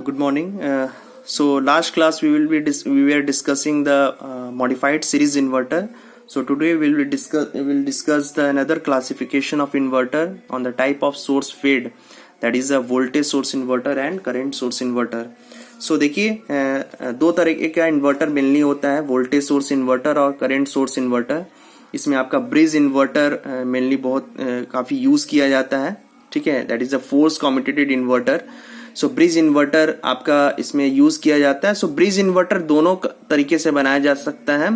Good morning. So last class we were discussing the modified series inverter. So today we will discuss the another classification of inverter on the type of source fed, that is a voltage source inverter and current source inverter. So देखिए दो तरीके का inverter mainly होता है, voltage source inverter और current source inverter. इसमें आपका bridge inverter mainly बहुत काफी यूज किया जाता है. ठीक है, that is a force commutated inverter. So bridge inverter आपका इसमें यूज किया जाता है. सो ब्रिज इन्वर्टर दोनों तरीके से बनाया जा सकता है.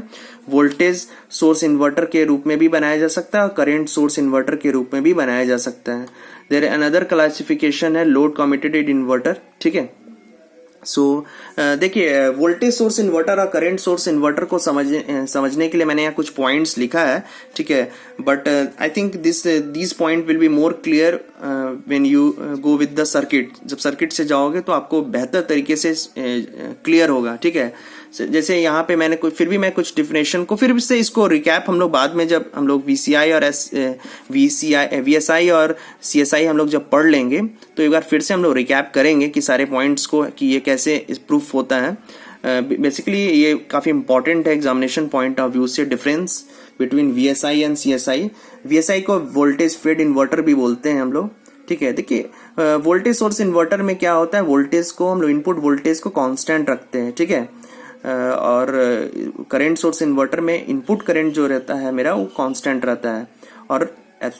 वोल्टेज सोर्स इन्वर्टर के रूप में भी बनाया जा सकता है और करंट सोर्स इन्वर्टर के रूप में भी बनाया जा सकता है. देयर अनदर क्लासिफिकेशन है लोड कम्यूटेटेड इन्वर्टर. ठीक है, सो देखिए वोल्टेज सोर्स इन्वर्टर और करंट सोर्स इन्वर्टर को समझने के लिए मैंने यहाँ कुछ पॉइंट्स लिखा है. ठीक है, but I think this point will be more clear when you go with the circuit. जब सर्किट से जाओगे तो आपको बेहतर तरीके से क्लियर होगा. ठीक है, जैसे यहाँ पे मैंने फिर भी मैं कुछ डिफिनेशन को फिर से इसको रिकैप हम लोग बाद में जब हम लोग वीसीआई और वीएसआई और सीएसआई हम लोग जब पढ़ लेंगे तो एक बार फिर से हम लोग रिकैप करेंगे कि सारे पॉइंट्स को कि ये कैसे प्रूफ होता है. बेसिकली ये काफी इंपॉर्टेंट है एग्जामिनेशन पॉइंट ऑफ व्यू से, difference between VSI and CSI. VSI को वोल्टेज फेड इन्वर्टर भी बोलते हैं हम लोग. ठीक है, देखिए वोल्टेज सोर्स इन्वर्टर में क्या होता है, वोल्टेज को हम लोग इनपुट वोल्टेज को कांस्टेंट रखते हैं. ठीक है, और करंट सोर्स इन्वर्टर में इनपुट करंट जो रहता है मेरा वो कांस्टेंट रहता है और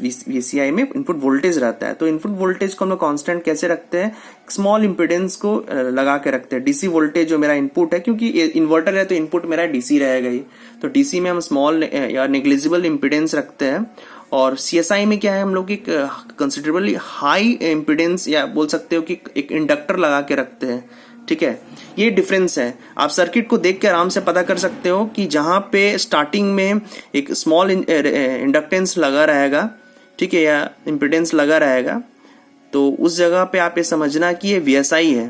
वीसीआई में इनपुट वोल्टेज रहता है. तो इनपुट वोल्टेज को हम लोग कांस्टेंट कैसे रखते हैं, स्मॉल इंपिडेंस को लगा के रखते हैं. डीसी वोल्टेज जो मेरा इनपुट है, क्योंकि इन्वर्टर है तो इनपुट मेरा डीसी रहेगा ही, तो डीसी में हम स्मॉल या नेग्लिजिबल इंपिडेंस रखते हैं. और सीएसआई में क्या है, हम लोग एक कंसिडरेबली हाई इंपिडेंस या बोल सकते हो कि एक इंडक्टर लगा के रखते हैं. ठीक है, ये डिफरेंस है. आप सर्किट को देख के आराम से पता कर सकते हो कि जहां पे स्टार्टिंग में एक स्मॉल इंडक्टेंस लगा रहेगा, ठीक है, या इंपिडेंस लगा रहेगा, तो उस जगह पे आप ये समझना कि ये वीएसआई है.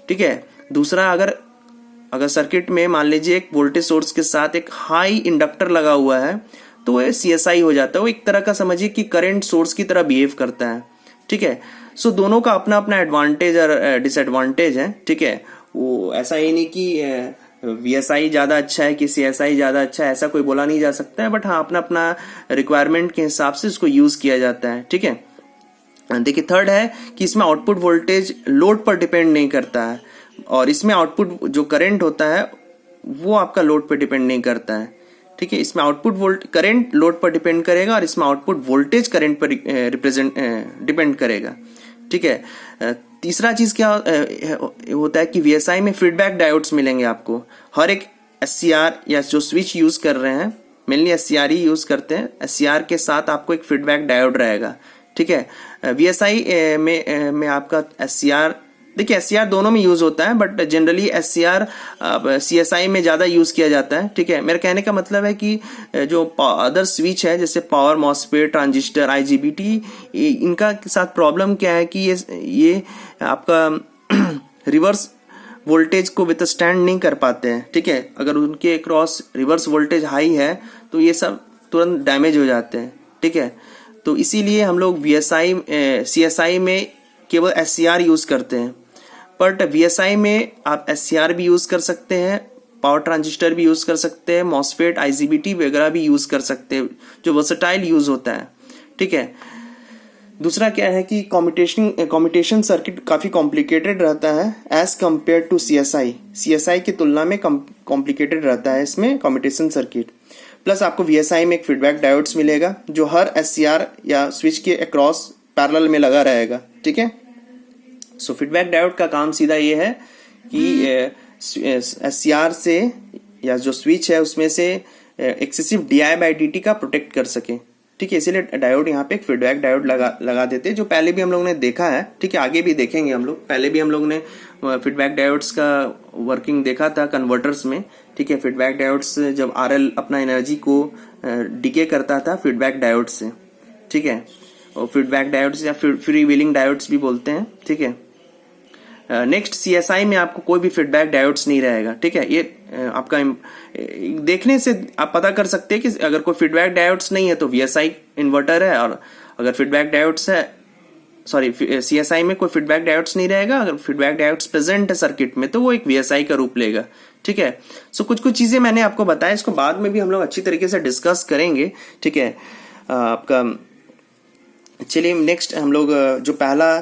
ठीक है, दूसरा अगर सर्किट में मान लीजिए एक वोल्टेज सोर्स के साथ एक हाई इंडक्टर लगा हुआ है तो ये सीएसआई हो जाता है. वो एक तरह का समझिए कि करंट सोर्स की तरह बिहेव करता है. ठीक है, सो दोनों का अपना अपना एडवांटेज और डिसएडवांटेज है. ठीक है, वो ऐसा ही नहीं कि वीएसआई ज्यादा अच्छा है कि सीएसआई ज्यादा अच्छा है, ऐसा कोई बोला नहीं जा सकता है. बट हाँ, अपना अपना रिक्वायरमेंट के हिसाब से इसको यूज किया जाता है. ठीक है, देखिए थर्ड है कि इसमें आउटपुट वोल्टेज लोड पर डिपेंड नहीं करता है और इसमें आउटपुट जो करंट होता है वो आपका लोड पर डिपेंड नहीं करता है. ठीक है, इसमें आउटपुट करंट लोड पर डिपेंड करेगा और इसमें आउटपुट वोल्टेज करंट पर डिपेंड करेगा. ठीक है, तीसरा चीज क्या होता है कि वीएसआई में फीडबैक डायोड्स मिलेंगे आपको. हर एक एससीआर या जो स्विच यूज कर रहे हैं, मेनली एससीआर ही यूज करते हैं, एससीआर के साथ आपको एक फीडबैक डायोड रहेगा. ठीक है, वीएसआई में आपका एससीआर, देखिए एससीआर दोनों में यूज होता है बट जनरली एससीआर सीएसआई में ज्यादा यूज किया जाता है. ठीक है, मेरे कहने का मतलब है कि जो अदर स्विच है जैसे पावर मॉसफेट, ट्रांजिस्टर, आईजीबीटी, इनका साथ प्रॉब्लम क्या है कि ये आपका रिवर्स वोल्टेज को विथस्टैंड नहीं कर पाते हैं. ठीक है, अगर उनके क्रॉस रिवर्स वोल्टेज हाई है तो ये सब तुरंत डैमेज हो जाते हैं. ठीक है, तो इसीलिए हम लोग वीएसआई सीएसआई में केवल एससीआर यूज करते हैं, बट वीएसआई में आप एससीआर भी यूज कर सकते हैं, पावर ट्रांजिस्टर भी यूज कर सकते हैं, मॉसफेट, आईजीबीटी वगैरह भी यूज कर सकते हैं, जो वर्सेटाइल यूज होता है. ठीक है, दूसरा क्या है कि कम्यूटेशन सर्किट काफी कॉम्प्लिकेटेड रहता है as compare to CSI. CSI की तुलना में कॉम्प्लिकेटेड रहता है इसमें कम्यूटेशन सर्किट. प्लस आपको वीएसआई में एक फीडबैक डायोड्स मिलेगा जो हर एससीआर या स्विच के अक्रॉस पैरेलल में लगा रहेगा. ठीक है, सो फीडबैक डायोड का काम सीधा ये है कि एससीआर से या जो स्विच है उसमें से excessive DI by D T का प्रोटेक्ट कर सके. ठीक है, इसीलिए डायोड यहाँ पे एक फीडबैक डायोड लगा देते हैं, जो पहले भी हम लोगों ने देखा है. ठीक है, आगे भी देखेंगे हम लोग. पहले भी हम लोग ने फीडबैक डायोड्स का वर्किंग देखा था कन्वर्टर्स में. ठीक है, फीडबैक डायोड्स जब आरएल अपना एनर्जी को डिके करता था फीडबैक डायोड से. ठीक है, और फीडबैक डायोड्स या फ्री व्हीलिंग डायोड्स भी बोलते हैं. ठीक है, नेक्स्ट सीएसआई में आपको कोई भी फीडबैक डायोड्स नहीं रहेगा. ठीक है, ये आपका देखने से आप पता कर सकते हैं कि अगर कोई फीडबैक डायोड्स नहीं है तो वीएसआई इन्वर्टर है, और अगर फीडबैक डायोड्स है सॉरी CSI में कोई फीडबैक डायोड्स नहीं रहेगा। अगर फीडबैक डायोड्स प्रेजेंट है सर्किट में तो वो एक VSI का रूप लेगा, ठीक है। सो कुछ कुछ चीजें मैंने आपको बताया, इसको बाद में भी हम लोग अच्छी तरीके से डिस्कस करेंगे, ठीक है। आपका चलिए नेक्स्ट हम लोग जो पहला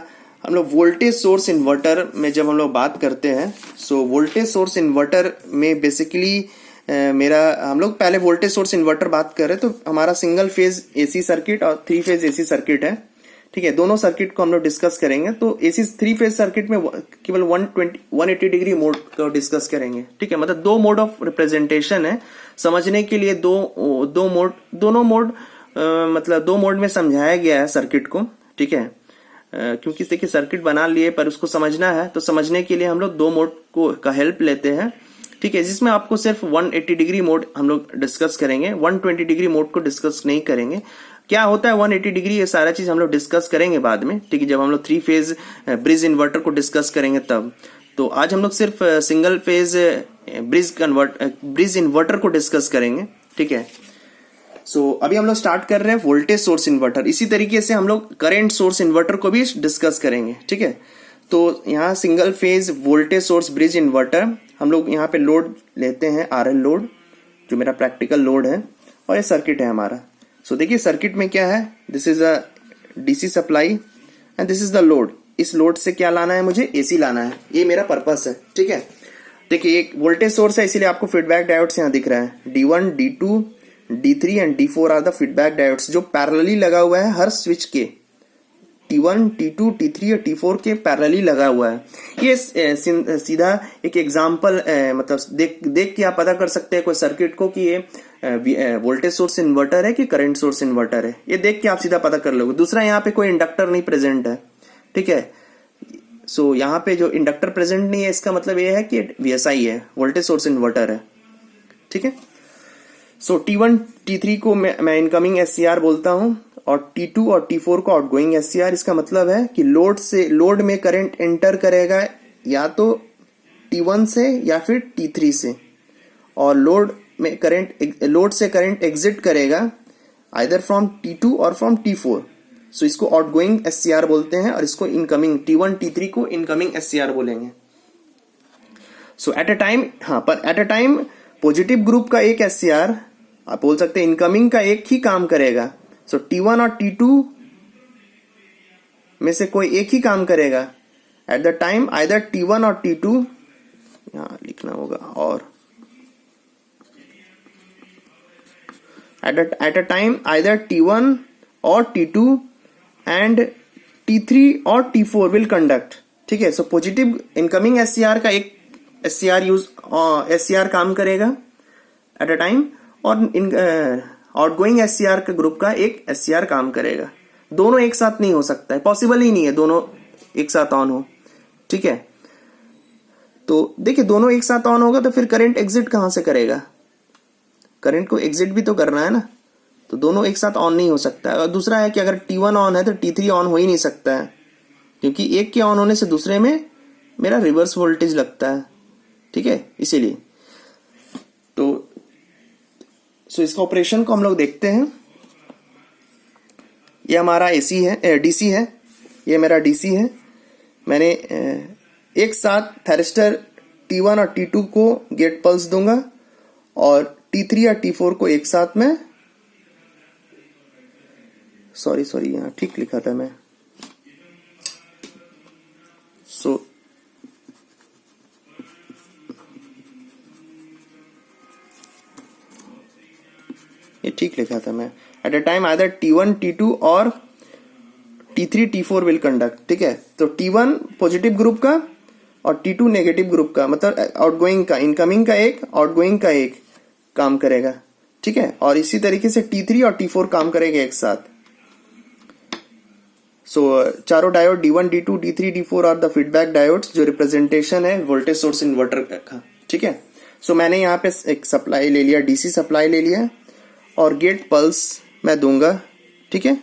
हम लोग वोल्टेज सोर्स इन्वर्टर में जब हम लोग बात करते हैं, सो वोल्टेज सोर्स इन्वर्टर में बेसिकली हम लोग पहले वोल्टेज सोर्स इन्वर्टर बात कर रहे हैं। तो हमारा सिंगल फेज AC सर्किट और 3 फेज AC सर्किट है, ठीक है। दोनों सर्किट को हम लोग डिस्कस करेंगे। तो AC 3 फेज सर्किट में केवल 180 डिग्री मोड को डिस्कस करेंगे, ठीक है। मतलब 2 मोड ऑफ रिप्रेजेंटेशन है, समझने के लिए दोनों मोड मतलब 2 मोड में समझाया गया है सर्किट को, ठीक है। क्योंकि देखिए सर्किट बना लिए पर उसको समझना है, तो समझने के लिए हम लोग 2 मोड का हेल्प लेते हैं, ठीक है। जिसमें आपको सिर्फ 180 डिग्री मोड हम लोग डिस्कस करेंगे, 120 डिग्री मोड को डिस्कस नहीं करेंगे। क्या होता है 180 डिग्री, ये सारा चीज हम लोग डिस्कस करेंगे बाद में, ठीक है, जब हम लोग 3 फेज ब्रिज इन्वर्टर को डिस्कस करेंगे तब। तो आज हम लोग सिर्फ सिंगल फेज ब्रिज इन्वर्टर को डिस्कस करेंगे, ठीक है। सो अभी हम लोग स्टार्ट कर रहे हैं वोल्टेज सोर्स इन्वर्टर। इसी तरीके से हम लोग करंट सोर्स इन्वर्टर को भी डिस्कस करेंगे, ठीक है। तो यहाँ single phase voltage source bridge inverter हम लोग यहाँ पे लोड लेते हैं, RL लोड, जो मेरा प्रैक्टिकल लोड है, और ये सर्किट है हमारा। सो देखिए सर्किट में क्या है, this is a DC supply and this is the load. इस लोड से क्या लाना है, मुझे AC लाना है, ये मेरा पर्पस है, ठीक है। देखिए एक वोल्टेज सोर्स है, इसीलिए आपको फीडबैक डायोड्स यहाँ दिख रहा है। D1, D2, D3 and D4 are the feedback diodes, जो पैरेलली लगा हुआ है हर स्विच के। T1, T2, T3 और T4 के पैरेलली लगा हुआ है। ये सीधा एक एग्जांपल मतलब देख के आप पता कर सकते हैं कोई सर्किट को कि ये वोल्टेज सोर्स इन्वर्टर है कि करंट सोर्स इन्वर्टर है। ये देख के आप सीधा पता कर लोगे। दूसरा, यहाँ पे कोई इंडक्टर नहीं प्रेजेंट है, ठीक है। सो यहाँ पे जो इंडक्टर प्रेजेंट नहीं है, इसका मतलब ये है कि VSI है, वोल्टेज सोर्स इन्वर्टर है, ठीक है। सो T1, T3 को मैं इनकमिंग SCR बोलता हूं, और T2 और T4 को आउटगोइंग SCR। इसका मतलब है कि लोड में करंट एंटर करेगा या तो T1 से या फिर T3 से, और लोड से करंट एग्जिट करेगा आइदर फ्रॉम T2 और फ्रॉम T4। सो इसको आउटगोइंग SCR बोलते हैं, और इसको इनकमिंग T1, T3 को इनकमिंग SCR बोलेंगे। So at a time positive group का एक SCR, आप बोल सकते हैं इनकमिंग का एक ही काम करेगा। सो T1 और T2 में से कोई एक ही काम करेगा at the time either T1 और T2, यहां लिखना होगा, और eight a time either T1 और T2 एंड T3 और T4 विल कंडक्ट, ठीक है। सो पॉजिटिव इनकमिंग SCR का एक SCR काम करेगा एट अ टाइम, और आउटगोइंग SCR का ग्रुप का एक SCR काम करेगा। दोनों एक साथ नहीं हो सकता है, पॉसिबल ही नहीं है दोनों एक साथ ऑन हो, ठीक है। तो देखिए दोनों एक साथ ऑन होगा तो फिर करंट एग्जिट कहां से करेगा, करंट को एग्जिट भी तो करना है ना, तो दोनों एक साथ ऑन नहीं हो सकता है। और दूसरा है कि अगर T1 ऑन है तो T3 ऑन हो ही नहीं सकता है, क्योंकि एक के ऑन होने से दूसरे में मेरा रिवर्स वोल्टेज लगता है, ठीक है, इसीलिए। तो सो इसका ऑपरेशन को हम लोग देखते हैं। ये हमारा AC है, DC है, ये मेरा DC है। मैंने एक साथ थैरिस्टर T1 और T2 को गेट पल्स दूंगा, और T3 या T4 को एक साथ में, सॉरी यहाँ ठीक लिखा था मैं। सो ये ठीक लिखा था मैं, eight a time either T1, T2 और T3, T4 विल कंडक्ट, ठीक है। तो T1 पॉजिटिव ग्रुप का और T2 नेगेटिव ग्रुप का, मतलब आउटगोइंग का, इनकमिंग का एक, आउटगोइंग का एक काम करेगा, ठीक है। और इसी तरीके से T3 और T4 काम करेंगे एक साथ। सो चारों diode D1, D2, D3, D4 are the feedback diodes, जो रिप्रेजेंटेशन है वोल्टेज सोर्स इन्वर्टर का, ठीक है। सो मैंने यहाँ पे एक सप्लाई ले लिया, DC सप्लाई ले लिया, और गेट पल्स मैं दूंगा, ठीक है।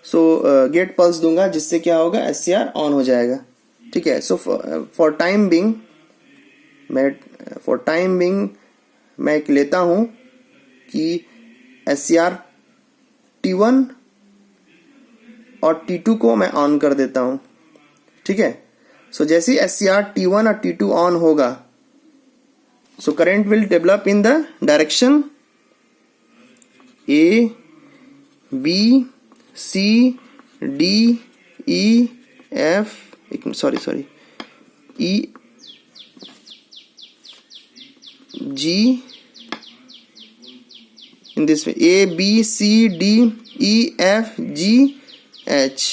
सो गेट पल्स दूंगा, जिससे क्या होगा, SCR ऑन हो जाएगा, ठीक है। सो फॉर टाइम बिंग मैं एक लेता हूं कि SCR T1 और T2 को मैं ऑन कर देता हूं, ठीक है। सो जैसे SCR T1 और T2 ऑन होगा, so current will develop in the direction A B C D E F sorry E G in this way, A B C D E F G H,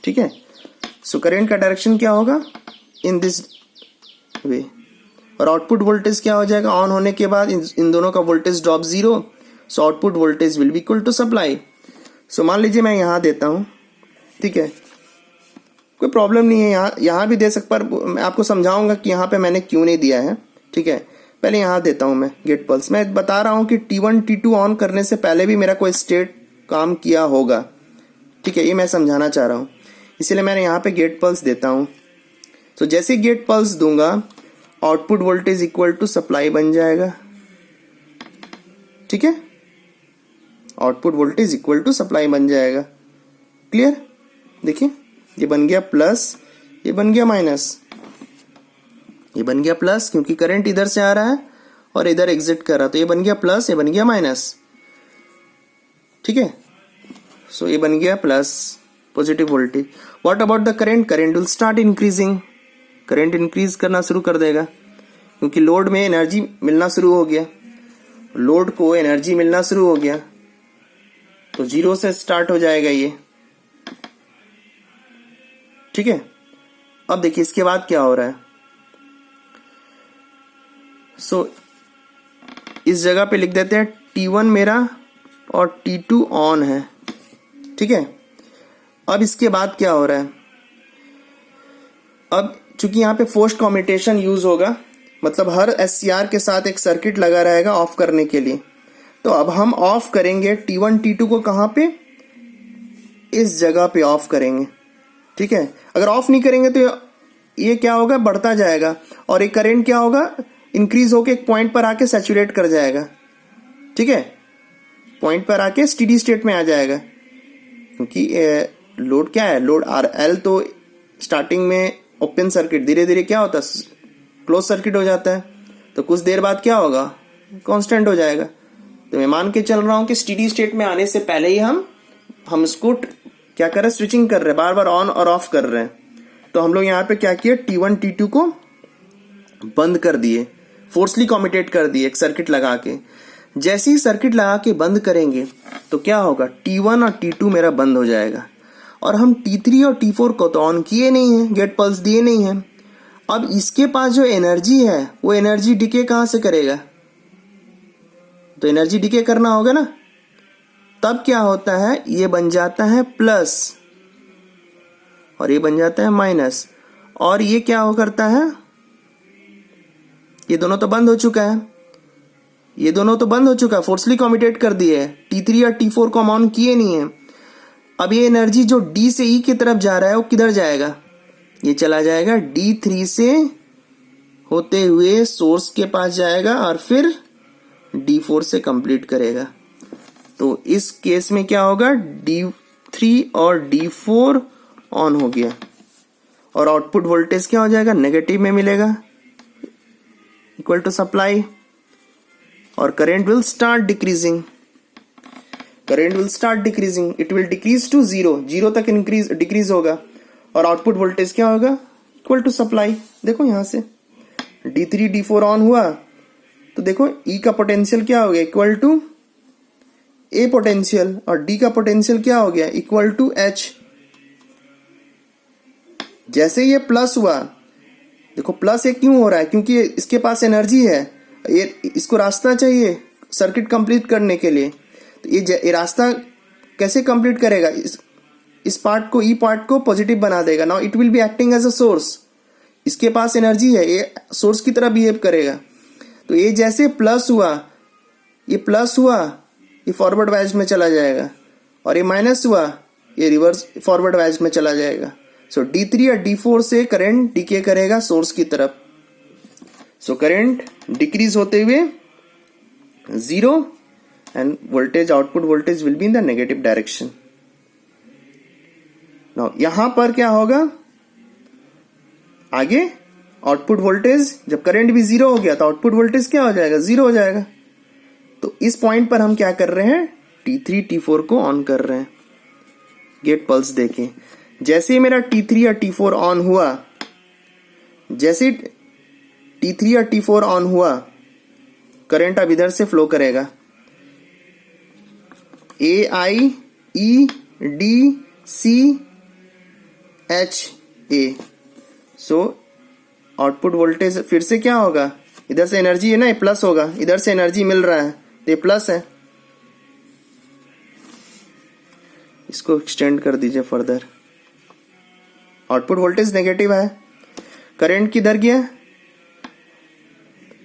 ठीक है। So current का direction क्या होगा, in this way. और output voltage क्या हो जाएगा, on होने के बाद इन दोनों का voltage drop 0, so output voltage will be equal to supply. So मान लीजिए मैं यहाँ देता हूँ, ठीक है, कोई प्रॉब्लम नहीं है, यहाँ भी दे सकता, पर मैं आपको समझाऊंगा कि यहाँ पे मैंने क्यों नहीं दिया है, ठीक है। पहले यहाँ देता हूँ मैं गेट पल्स। मैं बता रहा हूँ कि T1 T2 ऑन करने से पहले भी मेरा कोई स्टेट काम किया होगा, ठीक है, ये मैं समझाना चाह रहा हूँ, इसलिए मैंने यहाँ पे गेट पल्स देता हूँ। तो जैसे गेट पल्स दूंगा, output voltage equal to supply बन जाएगा, ठीक है, output voltage equal to supply बन जाएगा। क्लियर, देखिए ये बन गया प्लस, ये बन गया माइनस, ये बन गया प्लस क्योंकि करंट इधर से आ रहा है और इधर एग्जिट कर रहा, तो ये बन गया प्लस, ये बन गया माइनस, ठीक है। सो ये बन गया plus positive voltage. What about the current, current will start increasing, current increase करना शुरू कर देगा क्योंकि लोड में एनर्जी मिलना शुरू हो गया, लोड को एनर्जी मिलना शुरू हो गया, तो 0 से स्टार्ट हो जाएगा ये, ठीक है। अब देखिए इसके बाद क्या हो रहा है। सो इस जगह पे लिख देते हैं T1 मेरा और T2 ऑन है, ठीक है। अब इसके बाद क्या हो रहा है, अब चूंकि यहाँ पे फोर्स्ड कम्यूटेशन यूज होगा, मतलब हर SCR के साथ एक सर्किट लगा रहेगा ऑफ करने के लिए, तो अब हम ऑफ करेंगे T1 T2 को कहाँ पे, इस जगह पे ऑफ करेंगे, ठीक है। अगर ऑफ नहीं करेंगे तो ये क्या होगा, बढ़ता जाएगा और एक करंट क्या होगा, इंक्रीज होके एक पॉइंट पर आके सैचुरेट कर जाएगा, ठीक है, पॉइंट पर आके स्टेडी स्टेट में आ जाएगा। क्योंकि लोड क्या है, लोड RL तो स्टार्टिंग में ओपन सर्किट, धीरे धीरे क्या होता है, क्लोज सर्किट हो जाता है, तो कुछ देर बाद क्या होगा, कांस्टेंट हो जाएगा। तो मैं मान के चल रहा हूं कि स्टेडी स्टेट में आने से पहले ही हम इसको क्या कर रहे हैं, स्विचिंग कर रहे हैं, बार बार ऑन और ऑफ कर रहे हैं। तो हम लोग यहाँ पे क्या किया, T1 T2 को बंद कर दिए, फोर्सली कम्यूटेट कर दिए एक सर्किट लगा के। जैसे ही सर्किट लगा के बंद करेंगे तो क्या होगा, T1 और T2 मेरा बंद हो जाएगा और हम T3 और T4 को तो ऑन किए नहीं है, गेट पल्स दिए नहीं है। अब इसके पास जो एनर्जी है वो एनर्जी डिके कहां से करेगा, तो एनर्जी डिके करना होगा ना। तब क्या होता है, ये बन जाता है प्लस और ये बन जाता है माइनस, और ये क्या हो करता है, ये दोनों तो बंद हो चुका है, ये दोनों तो बंद हो चुका है, फोर्सली कम्यूटेट कर दिए, T3 और T4 को हम ऑन किए नहीं है। अब ये एनर्जी जो D से E की तरफ जा रहा है वो किधर जाएगा, ये चला जाएगा D3 से होते हुए सोर्स के पास जाएगा और फिर D4 से कंप्लीट करेगा। तो इस केस में क्या होगा, D3 और D4 ऑन हो गया और आउटपुट वोल्टेज क्या हो जाएगा, नेगेटिव में मिलेगा, इक्वल टू सप्लाई, और current will start decreasing, current will start decreasing, it will decrease to 0 तक डिक्रीज होगा और आउटपुट वोल्टेज क्या होगा, इक्वल टू सप्लाई। देखो यहां से D3 D4 ऑन हुआ तो देखो E का पोटेंशियल क्या हो गया, इक्वल टू A पोटेंशियल, और D का पोटेंशियल क्या हो गया, इक्वल टू H। जैसे ये प्लस हुआ, देखो प्लस ये क्यों हो रहा है, क्योंकि इसके पास एनर्जी है, ये इसको रास्ता चाहिए सर्किट कंप्लीट करने के लिए। तो ये रास्ता कैसे कंप्लीट करेगा, इस पार्ट को, ई पार्ट को पॉजिटिव बना देगा। Now it will be acting as a source, इसके पास एनर्जी है, ये सोर्स की तरह बिहेव करेगा। तो ये जैसे प्लस हुआ, ये प्लस हुआ, ये फॉरवर्ड वाइज में चला जाएगा, और ये माइनस हुआ, ये रिवर्स फॉरवर्ड वाइज में चला जाएगा। सो D3 और D4 से करंट डिके करेगा सोर्स की तरफ। सो करंट डिक्रीज होते हुए 0 end voltage, output voltage will be in the negative direction. Now यहां पर क्या होगा, आगे आउटपुट वोल्टेज, जब करंट भी जीरो हो गया तो आउटपुट वोल्टेज क्या हो जाएगा, जीरो हो जाएगा। तो इस पॉइंट पर हम क्या कर रहे हैं, T3 T4 को ऑन कर रहे हैं। गेट पल्स देखें, जैसे ही मेरा T3 या T4 ऑन हुआ, जैसे T3 या T4 ऑन हुआ, करंट अब इधर से फ्लो करेगा, AIEDCHA। सो आउटपुट वोल्टेज फिर से क्या होगा, इधर से एनर्जी है ना, ये प्लस होगा, इधर से एनर्जी मिल रहा है तो ये प्लस है। इसको एक्सटेंड कर दीजिए फर्दर। आउटपुट वोल्टेज नेगेटिव है, करंट किधर गया,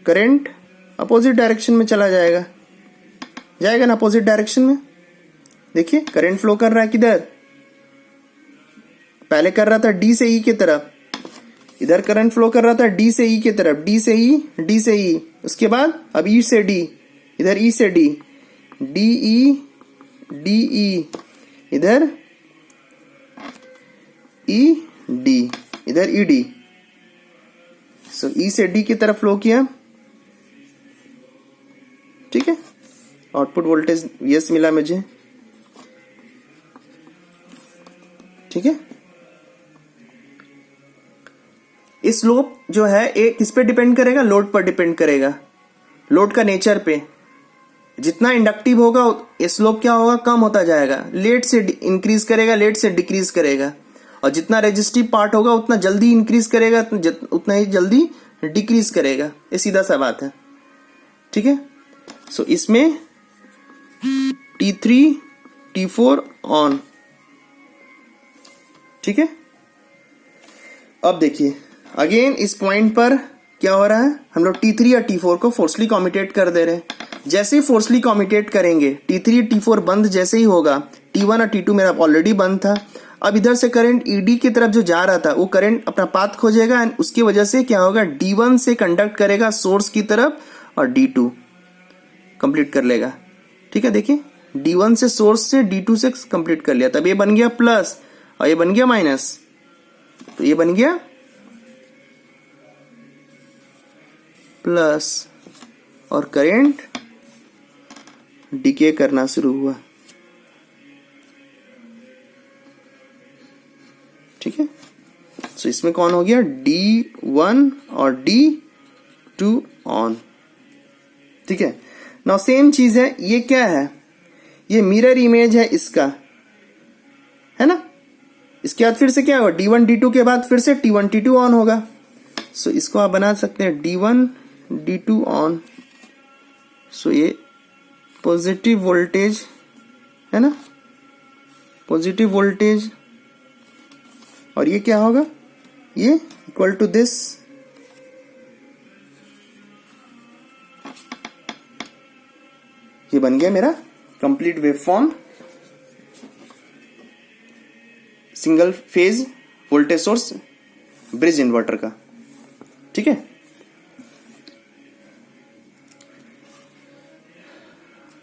करंट अपोजिट डायरेक्शन में चला जाएगा, जाएगा ना अपोजिट डायरेक्शन में। देखिए करंट फ्लो कर रहा है किधर, पहले कर रहा था डी से ई की तरफ, इधर करंट फ्लो कर रहा था डी से ई की तरफ, डी से ई, डी से ई, उसके बाद अब ई से डी, इधर ई से डी, डी ई, इधर ई डी, इधर ई डी। सो ई से डी की तरफ फ्लो किया, ठीक है। आउटपुट वोल्टेज यस मिला मुझे, ठीक है। इस स्लोप जो है ये किस पे डिपेंड करेगा, लोड पर डिपेंड करेगा, लोड का नेचर पे। जितना इंडक्टिव होगा ये स्लोप क्या होगा, कम होता जाएगा, लेट से इंक्रीज करेगा, लेट से डिक्रीज करेगा। और जितना रेजिस्टिव पार्ट होगा उतना जल्दी इंक्रीज करेगा, उतना ही जल्दी डिक्रीज करेगा। ये सीधा सा बात है, ठीक है। सो इसमें T3 T4 ऑन, ठीक है। अब देखिए अगेन इस पॉइंट पर क्या हो रहा है, हम लोग T3 या T4 को फोर्सली कम्यूटेट कर दे रहे हैं। जैसे ही फोर्सली कम्यूटेट करेंगे, T3 T4 बंद जैसे ही होगा, T1 और T2 मेरा ऑलरेडी बंद था, अब इधर से करंट ED की तरफ जो जा रहा था वो करंट अपना पाथ खोजेगा एंड उसकी वजह से क्या होगा, D1 से कंडक्ट करेगा सोर्स की तरफ और D2 कंप्लीट कर लेगा, ठीक है। देखिए D1 से सोर्स से D2 से कंप्लीट कर लिया, तब ये बन गया प्लस और ये बन गया माइनस, तो ये बन गया प्लस और करंट डिके करना शुरू हुआ, ठीक है। सो इसमें कौन हो गया, D1 और D2 ऑन, ठीक है। नाउ सेम चीज है, ये क्या है, ये मिरर इमेज है इसका, है ना। इसके बाद फिर से क्या होगा, D1 D2 के बाद फिर से T1 T2 ऑन होगा। सो इसको आप बना सकते हैं D1 D2 ऑन। सो ये पॉजिटिव वोल्टेज है ना, पॉजिटिव वोल्टेज, और ये क्या होगा, ये इक्वल टू दिस, ये बन गया मेरा complete waveform single phase voltage source bridge inverter का, ठीक है।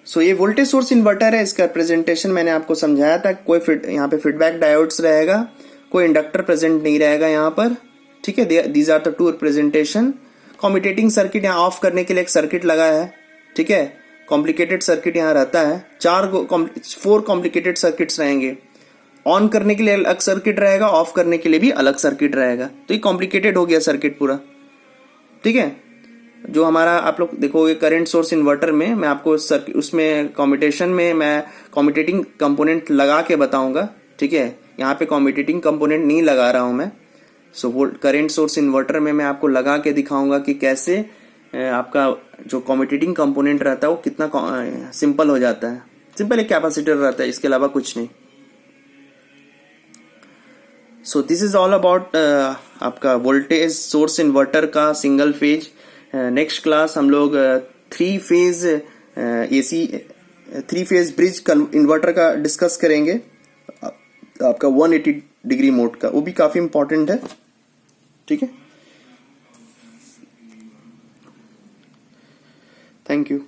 सो ये वोल्टेज सोर्स इन्वर्टर है, इसका प्रेजेंटेशन मैंने आपको समझाया था। कोई यहाँ पे फीडबैक डायोड्स रहेगा, कोई इंडक्टर प्रेजेंट नहीं रहेगा यहाँ पर, ठीक है। These are the two presentation. Commutating circuit यहाँ ऑफ करने के लिए एक सर्किट लगा है, ठीक है। कॉम्प्लिकेटेड सर्किट यहाँ रहता है, 4 कॉम्प्लिकेटेड सर्किट्स रहेंगे। ऑन करने के लिए अलग सर्किट रहेगा, ऑफ करने के लिए भी अलग सर्किट रहेगा। तो ये कॉम्प्लिकेटेड हो गया सर्किट पूरा, ठीक है। जो हमारा आप लोग देखोगे करंट सोर्स इन्वर्टर में, मैं आपको उसमें कम्यूटेशन में मैं कम्यूटेटिंग कंपोनेंट लगा के बताऊंगा, ठीक है। यहाँ पे कम्यूटेटिंग कंपोनेंट नहीं लगा रहा हूं मैं। सो करंट सोर्स इन्वर्टर में मैं आपको लगा के दिखाऊंगा कि कैसे आपका जो कम्यूटेटिंग कंपोनेंट रहता है वो कितना सिंपल हो जाता है। सिंपल एक कैपेसिटर रहता है, इसके अलावा कुछ नहीं। So this is all about आपका वोल्टेज सोर्स इन्वर्टर का सिंगल फेज। नेक्स्ट क्लास हम लोग 3 phase AC 3 phase bridge inverter का डिस्कस करेंगे, आपका 180 डिग्री मोड का, वो भी काफी इंपॉर्टेंट है, ठीक है। Thank you.